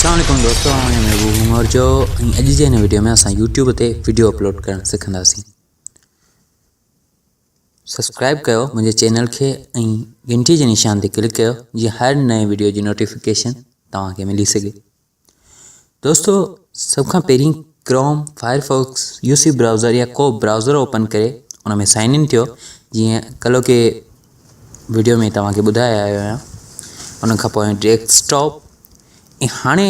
अस्सलाम वालेकुम दोस्तों, मैं महबूब उमर जो अॼु जे हिन वीडियो में असां यूट्यूब ते वीडियो अपलोड करणु सिखंदासीं। सब्सक्राइब कयो मुंहिंजे चैनल खे ऐं घंटी जे निशान ते क्लिक कयो जीअं हर नए वीडियो जी नोटिफिकेशन तव्हांखे मिली सघे। दोस्तों, सभ खां पहिरीं क्रोम, फायरफॉक्स, यूसी ब्राउज़र या को ब्राउज़र ओपन करे उन में साइन इन थियो, जीअं कल्ह के वीडियो में तव्हांखे ॿुधाए आयो आहियां। उन खां पोइ डेस्कटॉप ऐं हाणे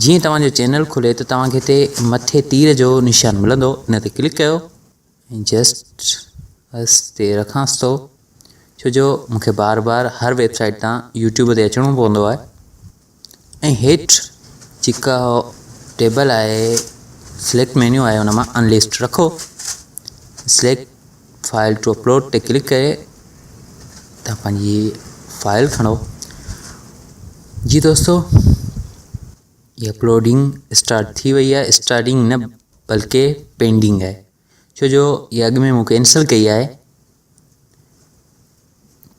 जीअं तव्हांजो चैनल खुले त तव्हांखे हिते मथे तीर जो निशान मिलंदो, इन ते क्लिक कयो ऐं जस्ट बस ते रखांसि थो, छो जो मूंखे बार बार हर वेबसाइट तां यूट्यूब ते अचिणो पवंदो आहे। ऐं हेठि जेका टेबल आहे, सिलेक्ट मेन्यू आहे, उन मां अनलिस्ट रखो, सिलेक्ट फाइल टू अपलोड ते क्लिक करे तव्हां पंहिंजी फाइल खणो। जी दोस्तों, ये अपलोडिंग स्टार्ट थी वही है। स्टार्टिंग न बल्कि पेंडिंग है, छो जो ये अॻु में मूं कैंसिल कई आहे,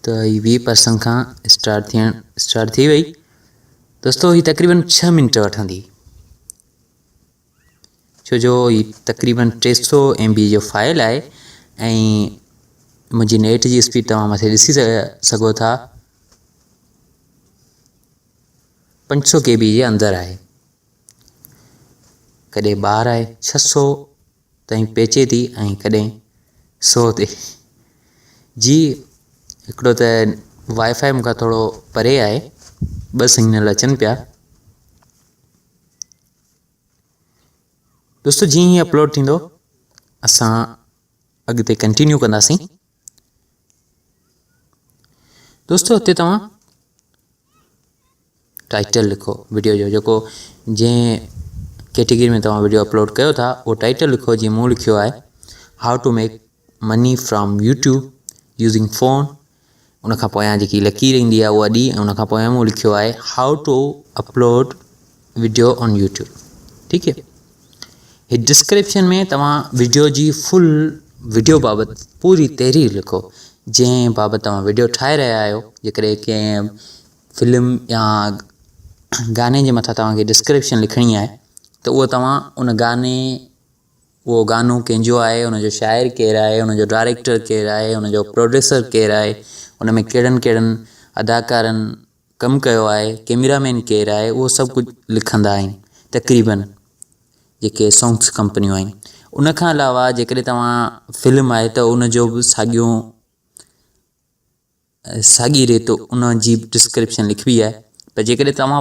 तो ये 20% खां स्टार्ट थी वई। दोस्तों, ये तकरीबन 6 मिनट वठंदी, छो जो ये तकरीबन 300 MB जो फाइल आहे ऐं मुंहिंजी नेट जी स्पीड तव्हां मथे ॾिसी सघो था, 500 KB जे अंदरि आहे। कॾहिं ॿार आहे 600 ताईं पेचे थी ऐं कॾहिं 100 ते। जी हिकिड़ो त वाईफाई मूंखां थोरो परे आहे, 2 सिग्नल अचनि पिया। दोस्तों, जीअं ई अपलोड थींदो असां अॻिते कंटिन्यू कंदासीं। दोस्तों, हिते तव्हां टाइटल लिखो वीडियो जो, जेको जंहिं कैटेगरी में तव्हां वीडियो अपलोड कयो था उहो टाइटल लिखो। जीअं मूं लिखियो आहे how to make money from YouTube using phone. उन खां पोयां जेकी लकीर ईंदी आहे उहा ॾी, ऐं उन खां पोयां मूं लिखियो आहे how to upload video on YouTube. ठीकु आहे, हीअ डिस्क्रिप्शन में तव्हां वीडियो जी फुल वीडियो बाबति पूरी तहरीर लिखो, जंहिं बाबति तव्हां वीडियो ठाहे रहिया आहियो। जेकॾहिं कंहिं फिल्म या गाने जे मथां तव्हांखे डिस्क्रिप्शन लिखणी आहे त उहो तव्हां उन गाने, उहो गानो कंहिंजो आहे, उनजो शाइर केरु आहे, उनजो डायरेक्टर केरु आहे, उनजो प्रोड्यूसर केरु आहे, उन में कहिड़नि कहिड़नि अदाकारनि कमु कयो आहे, कैमरामैन केरु आहे, उहो सभु कुझु लिखंदा आहिनि तक़रीबन जेके सॉन्ग्स कंपनियूं आहिनि। उन खां अलावा जेकॾहिं तव्हां फिल्म आहे त उनजो बि साॻी रेतो उन जी डिस्क्रिप्शन लिखबी आहे। पर जेकॾहिं तव्हां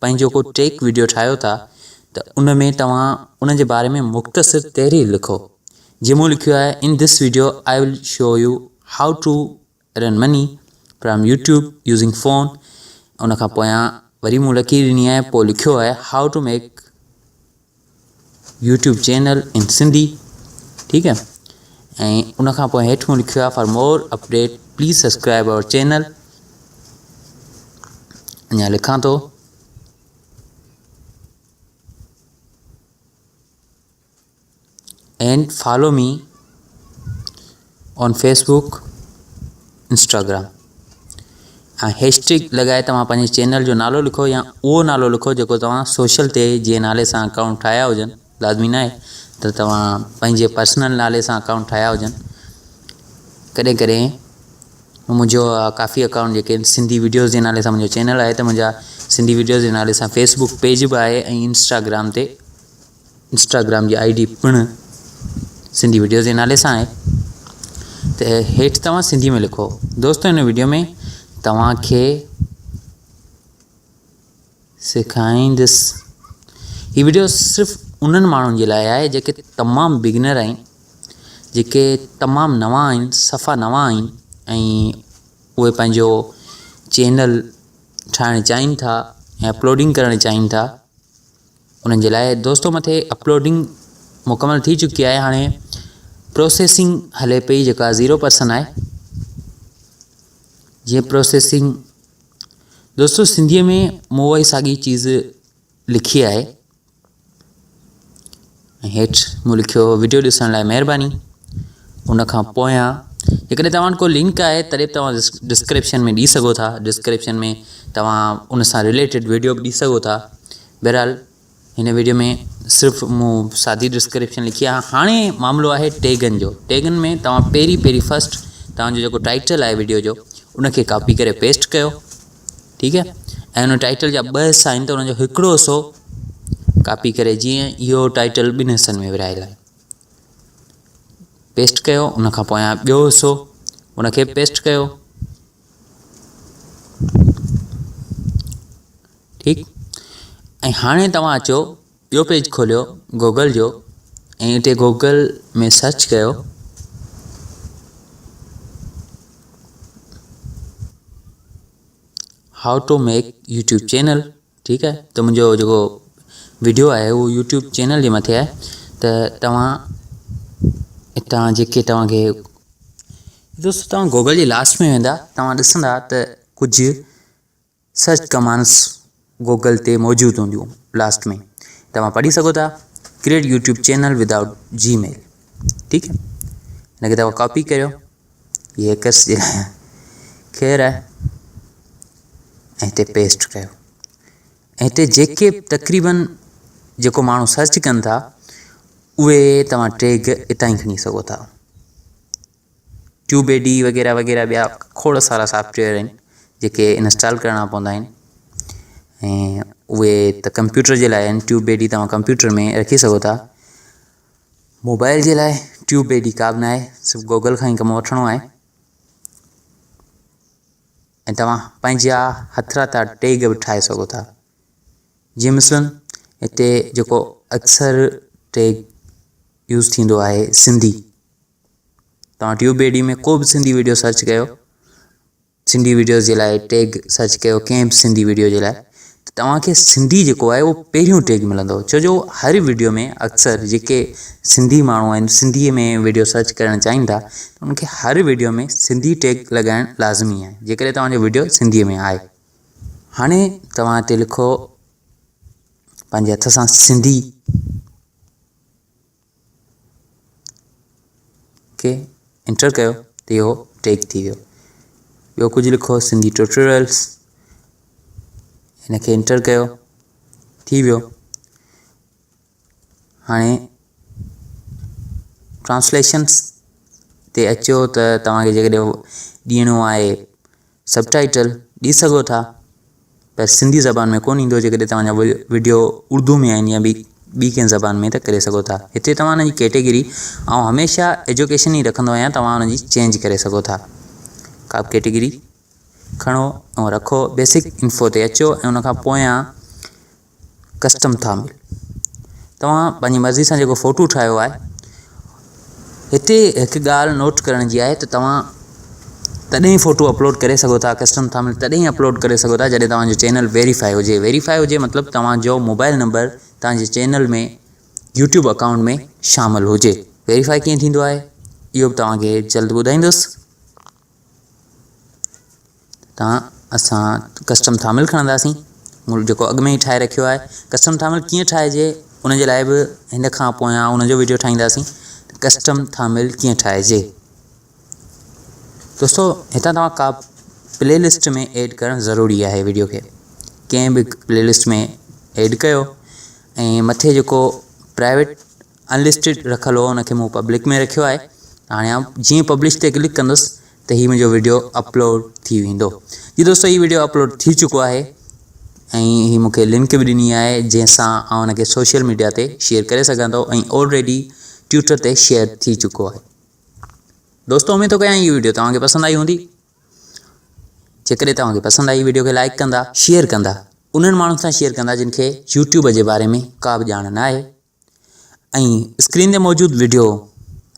पंहिंजो को टेक वीडियो ठाहियो था त उन में तव्हां उन जे बारे में मुख़्तसिर तहरीर लिखो। जीअं मूं लिखियो आहे in this video I will show you how to earn money from YouTube using phone. उन खां पोयां वरी मूं लकीर ॾिनी आहे, पोइ लिखियो आहे how to make YouTube channel in Sindhi. ठीकु आहे, ऐं उन खां पोइ हेठि मूं लिखियो आहे for more update please subscribe our channel. अञा लिखां थो, and follow me on Facebook, Instagram. ऐं हैशटैग लॻाए तव्हां पंहिंजे चैनल जो नालो लिखो, या उहो नालो लिखो जेको तव्हां सोशल ते जे नाले सां अकाउंट ठाहिया हुजनि। लाज़मी न आहे त तव्हां पंहिंजे पर्सनल नाले सां अकाउंट ठाहिया हुजनि। कॾहिं कॾहिं मुंहिंजो काफ़ी अकाउंट जेके सिंधी वीडियोज़ जे नाले सां मुंहिंजो चैनल आहे, त मुंहिंजा सिंधी वीडियोज़ जे नाले सां फेसबुक पेज बि आहे, ऐं इंस्टाग्राम जी ID पिणु सिंधी वीडियोज़ जे नाले सां आहे। त हेठि तव्हां सिंधी में लिखो। दोस्तों, हिन वीडियो में तव्हांखे सेखारींदुसि, हीअ वीडियो सिर्फ़ु उन्हनि माण्हुनि जे लाइ आहे जेके तमामु बिगिनर आहिनि, जेके तमामु नवां आहिनि, सफ़ा नवां आहिनि, ऐं उहे पंहिंजो चैनल ठाहिणु चाहिनि था ऐं अपलोडिंग करणु चाहिनि था। उन्हनि जे लाइ दोस्तों मथे अपलोडिंग मुकमल थी चुकी आहे, हाणे प्रोसेसिंग हले पई जेका 0% आहे। जीअं प्रोसेसिंग दोस्तों सिंधीअ में मूं वही साॻी चीज़ लिखी आहे, ऐं हेठि मूं लिखियो वीडियो ॾिसण लाइ महिरबानी। उन खां पोयां जेकॾहिं तव्हां को लिंक आहे तॾहिं तव्हां डिस्क्रिप्शन में ॾेई सघो था। डिस्क्रिप्शन में तव्हां उन सां रिलेटेड वीडियो बि ॾेई सघो था। बहरहाल हिन वीडियो में सिर्फ़ु मूं सादी डिस्क्रिप्शन लिखी आहे। हाणे मामिलो आहे टैगनि जो। टैगनि में तव्हां पहिरीं फर्स्ट तव्हांजो जेको टाइटल आहे वीडियो जो उनखे कॉपी करे पेस्ट कयो, ठीकु है। ऐं उन टाइटल जा 2 हिसा आहिनि त उनजो हिकिड़ो हिसो कॉपी करे, जीअं इहो टाइटल 2 हिसनि में विरहायल आहे, पेस्ट कयो। उनखां पोइ ॿियो हिसो उनखे पेस्ट कयो, ठीकु। ऐं हाणे तव्हां अचो ॿियो पेज खोलियो गूगल जो ऐं हिते गूगल में सर्च कयो हाउ टू मेक यूट्यूब चैनल, ठीकु है। त मुंहिंजो जेको वीडियो आहे उहो यूट्यूब चैनल जे मथे आहे। त तव्हां हितां जेके तव्हांखे दोस्तों तव्हां गूगल जे लास्ट में वेंदा, तव्हां ॾिसंदा त कुझु सर्च कमांड्स गूगल ते मौजूदु हूंदियूं लास्ट में, तव्हां पढ़ी सघो था। Create YouTube channel without Gmail, ठीकु है। हिनखे तव्हां कॉपी करियो, ये कस जे लाइ ख़ैरु आहे, ऐं हिते पेस्ट कयो। ऐं हिते जेके तक़रीबन जेको माण्हू सर्च कनि था उहे तव्हां टैग हितां ई खणी सघो था। ट्यूबेडी वग़ैरह वग़ैरह ॿिया खोड़ सारा सॉफ्टवेयर आहिनि जेके इंस्टॉल करणा पवंदा आहिनि, ऐं उहे त कंप्यूटर जे लाइ आहिनि। ट्यूबेडी तव्हां कंप्यूटर में रखी सघो था। मोबाइल जे लाइ ट्यूबेडी का बि न आहे, सिर्फ़ु गूगल खां ई कमु वठिणो आहे। ऐं तव्हां पंहिंजा हथरां टैग बि ठाहे सघो था। जीअं मिसलन हिते जेको अक्सर टैग यूज़ थींदो आहे सिंधी, तव्हां ट्यूबेडी में को बि सिंधी वीडियो सर्च कयो, सिंधी वीडियोज़ जे लाइ टैग सर्च कयो कंहिं बि सिंधी वीडियो जे लाइ, त तव्हांखे सिंधी जेको आहे उहो पहिरियों टैग मिलंदो। छो जो हर वीडियो में अक्सर जेके सिंधी माण्हू आहिनि सिंधीअ में वीडियो सर्च करणु चाहिनि था, त उनखे हर वीडियो में सिंधी टैग लॻाइणु लाज़मी आहे, जेकॾहिं तव्हांजो वीडियो सिंधीअ में आहे। हाणे तव्हां हिते लिखो पंहिंजे हथ सां सिंधी खे एंटर कयो त इहो टैग थी वियो। ॿियो कुझु लिखो सिंधी ट्यूटोरियल्स, हिनखे एंटर कयो, थी वियो। हाणे ट्रांसलेशन्स ते अचो त तव्हांखे जेकॾहिं ॾियणो आहे सबटाइटल ॾेई सघो था, पर सिंधी ज़बान में कोन ईंदो। जेकॾहिं तव्हांजा वीडियो उर्दू में आहिनि या ॿी कंहिं ज़बान में त करे सघो था। हिते तव्हां हुनजी कैटेगरी ऐं हमेशह एजुकेशन ई रखंदो आहियां, तव्हां हुनजी चेंज करे सघो था। का बि कैटेगरी खणो ऐं रखो। बेसिक इंफो ते अचो ऐं उनखां पोयां कस्टम थामिल, तव्हां पंहिंजी मर्ज़ी सां जेको फ़ोटो ठाहियो आहे, हिते हिकु ॻाल्हि नोट करण जी आहे त तव्हां तॾहिं फ़ोटो अपलोड करे सघो था, कस्टम थामिल तॾहिं अपलोड करे सघो था जॾहिं तव्हांजो चैनल वेरीफाई हुजे। वेरीफाई हुजे मतिलबु तव्हांजो मोबाइल नंबर तव्हांजे चैनल में यूट्यूब अकाउंट में शामिलु हुजे। वेरीफाई कीअं थींदो आहे इहो बि तव्हांखे जल्द ॿुधाईंदुसि। असां कस्टम थामिल खणंदासीं, जेको अॻु में ई ठाहे रखियो आहे। कस्टम थामिल कीअं ठाहिजे उनजे लाइ बि हिन खां पोयां उनजो वीडियो ठाहींदासीं, कस्टम थामिल कीअं ठाहिजे। दोस्तों हितां तव्हां का प्लेलिस्ट में ऐड करणु ज़रूरी आहे। वीडियो खे कंहिं बि प्लेलिस्ट में ऐड कयो ऐं मथे जेको प्राइवेट अनलिस्टेड रखियलु हो उनखे मूं पब्लिक में रखियो आहे। हाणे जीअं पब्लिश ते क्लिक कंदुसि त हीउ मुंहिंजो वीडियो अपलोड थी वेंदो। जी दोस्तों, हीउ वीडियो अपलोड थी चुको आहे ऐं हीउ मूंखे लिंक बि ॾिनी आहे जंहिंसां आउं हुनखे सोशल मीडिया ते शेयर करे सघां थो ऐं ऑलरेडी ट्विटर ते शेयर थी चुको आहे। दोस्तों उमेद थो कयां हीअ वीडियो तव्हांखे पसंदि आई हूंदी। जेकॾहिं तव्हांखे पसंदि आई वीडियो खे लाइक कंदा, शेयर कंदा, उन्हनि माण्हुनि सां शेयर कंदा जिन खे यूट्यूब जे बारे में का बि ॼाण न आहे, ऐं स्क्रीन ते मौजूदु वीडियो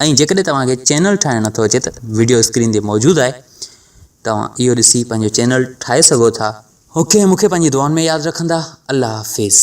ऐं जेकॾहिं तव्हांखे चैनल ठाहिणु नथो अचे त वीडियो स्क्रीन ते मौजूदु आहे, तव्हां इहो ॾिसी पंहिंजो चैनल ठाहे सघो था। ओके, मूंखे पंहिंजी दुआउनि में यादि रखंदा। अल्लाह हाफ़िज़।